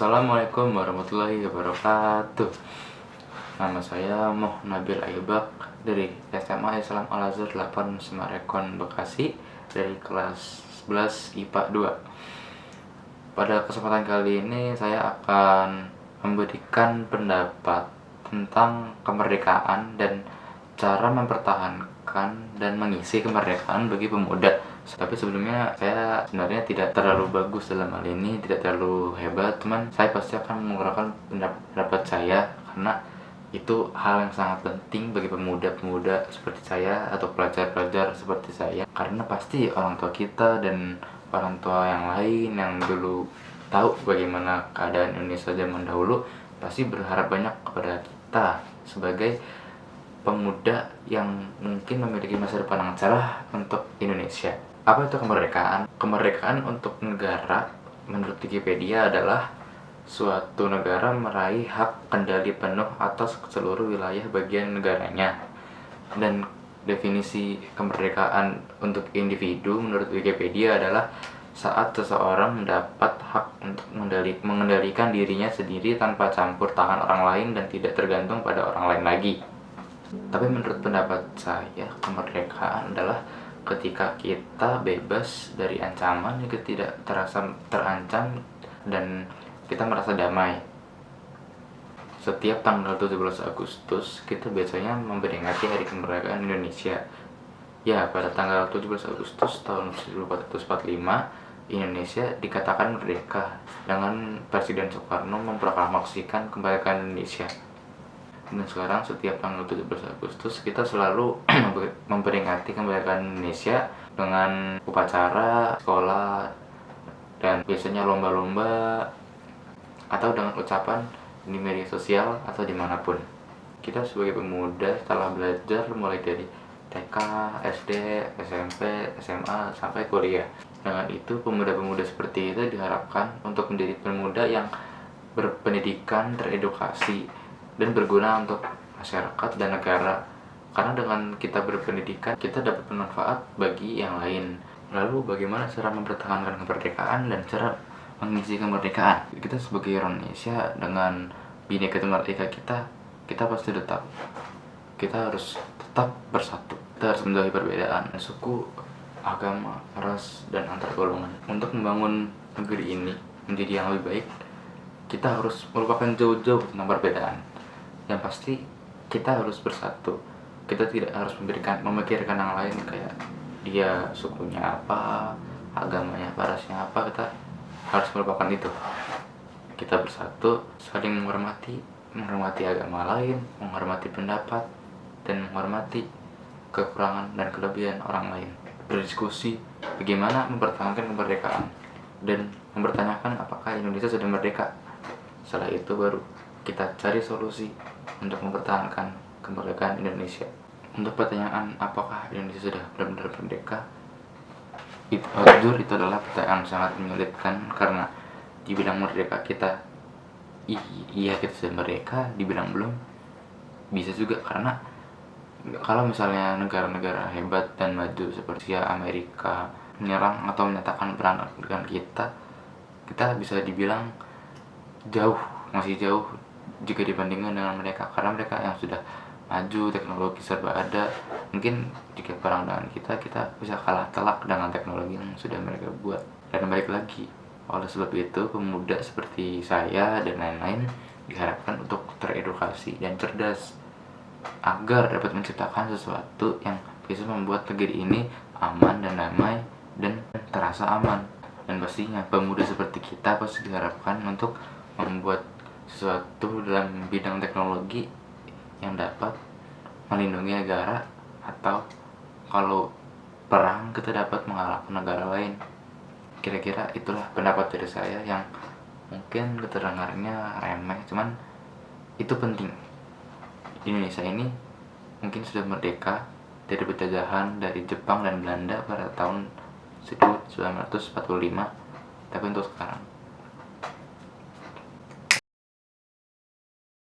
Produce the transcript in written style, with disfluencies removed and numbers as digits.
Assalamualaikum warahmatullahi wabarakatuh. Nama saya Moh Nabil Aibak dari SMA Islam Al-Azhar 8 Semarekon, Bekasi, dari kelas 11 IPA 2. Pada kesempatan kali ini saya akan memberikan pendapat tentang kemerdekaan dan cara mempertahankan dan mengisi kemerdekaan bagi pemuda. Tapi sebelumnya saya sebenarnya tidak terlalu bagus dalam hal ini, tidak terlalu hebat, cuman saya pasti akan mengurangkan pendapat saya karena itu hal yang sangat penting bagi pemuda-pemuda seperti saya atau pelajar-pelajar seperti saya, karena pasti orang tua kita dan orang tua yang lain yang dulu tahu bagaimana keadaan Indonesia zaman dahulu pasti berharap banyak kepada kita sebagai pemuda yang mungkin memiliki masa depan yang cerah untuk Indonesia. Apa itu kemerdekaan? Kemerdekaan untuk negara menurut Wikipedia adalah suatu negara meraih hak kendali penuh atas seluruh wilayah bagian negaranya. Dan definisi kemerdekaan untuk individu menurut Wikipedia adalah saat seseorang mendapat hak untuk mengendalikan dirinya sendiri tanpa campur tangan orang lain dan tidak tergantung pada orang lain lagi. Tapi menurut pendapat saya, kemerdekaan adalah ketika kita bebas dari ancaman, kita tidak terasa terancam, dan kita merasa damai. Setiap tanggal 17 Agustus kita biasanya memperingati Hari Kemerdekaan Indonesia. Ya, pada tanggal 17 Agustus tahun 1445 Indonesia dikatakan merdeka dengan Presiden Soekarno memproklamasikan kemerdekaan Indonesia. Dan sekarang setiap tanggal 17 Agustus kita selalu memperingati kemerdekaan Indonesia dengan upacara sekolah dan biasanya lomba-lomba atau dengan ucapan di media sosial atau dimanapun. Kita sebagai pemuda setelah belajar mulai dari TK, SD, SMP, SMA, sampai kuliah. Dengan itu pemuda-pemuda seperti itu diharapkan untuk menjadi pemuda yang berpendidikan, teredukasi, dan berguna untuk masyarakat dan negara. Karena dengan kita berpendidikan, kita dapat bermanfaat bagi yang lain. Lalu bagaimana cara mempertahankan kemerdekaan dan cara mengisi kemerdekaan? Kita sebagai orang Indonesia dengan Bhinneka Tunggal Ika kita pasti tetap. Kita harus tetap bersatu. Kita harus menjauhi perbedaan suku, agama, ras, dan antar golongan. Untuk membangun negeri ini menjadi yang lebih baik, kita harus melupakan jauh-jauh tentang perbedaan. Yang pasti kita harus bersatu. Kita tidak harus memikirkan yang lain kayak dia sukunya apa, agamanya apa, rasnya apa. Kita harus melupakan itu. Kita bersatu, saling menghormati agama lain, menghormati pendapat, dan menghormati kekurangan dan kelebihan orang lain. Berdiskusi bagaimana mempertahankan kemerdekaan dan mempertanyakan apakah Indonesia sudah merdeka. Setelah itu baru kita cari solusi untuk mempertahankan kemerdekaan Indonesia. Untuk pertanyaan apakah Indonesia sudah benar-benar merdeka, jujur itu adalah pertanyaan sangat menyulitkan, karena dibilang merdeka kita, iya kita sudah merdeka, dibilang belum, bisa juga. Karena kalau misalnya negara-negara hebat dan maju seperti Amerika menyerang atau menyatakan perang dengan kita bisa dibilang masih jauh jika dibandingkan dengan mereka, karena mereka yang sudah maju, teknologi serba ada. Mungkin jika perang dengan kita bisa kalah telak dengan teknologi yang sudah mereka buat. Dan balik lagi, oleh sebab itu pemuda seperti saya dan lain-lain diharapkan untuk teredukasi dan cerdas agar dapat menciptakan sesuatu yang bisa membuat negeri ini aman dan damai dan terasa aman. Dan pastinya pemuda seperti kita pasti diharapkan untuk membuat sesuatu dalam bidang teknologi yang dapat melindungi negara, atau kalau perang kita dapat mengalahkan negara lain. Kira-kira itulah pendapat dari saya yang mungkin kedengarannya remeh, cuman itu penting. Indonesia ini mungkin sudah merdeka dari penjajahan dari Jepang dan Belanda pada tahun 1945, tapi untuk sekarang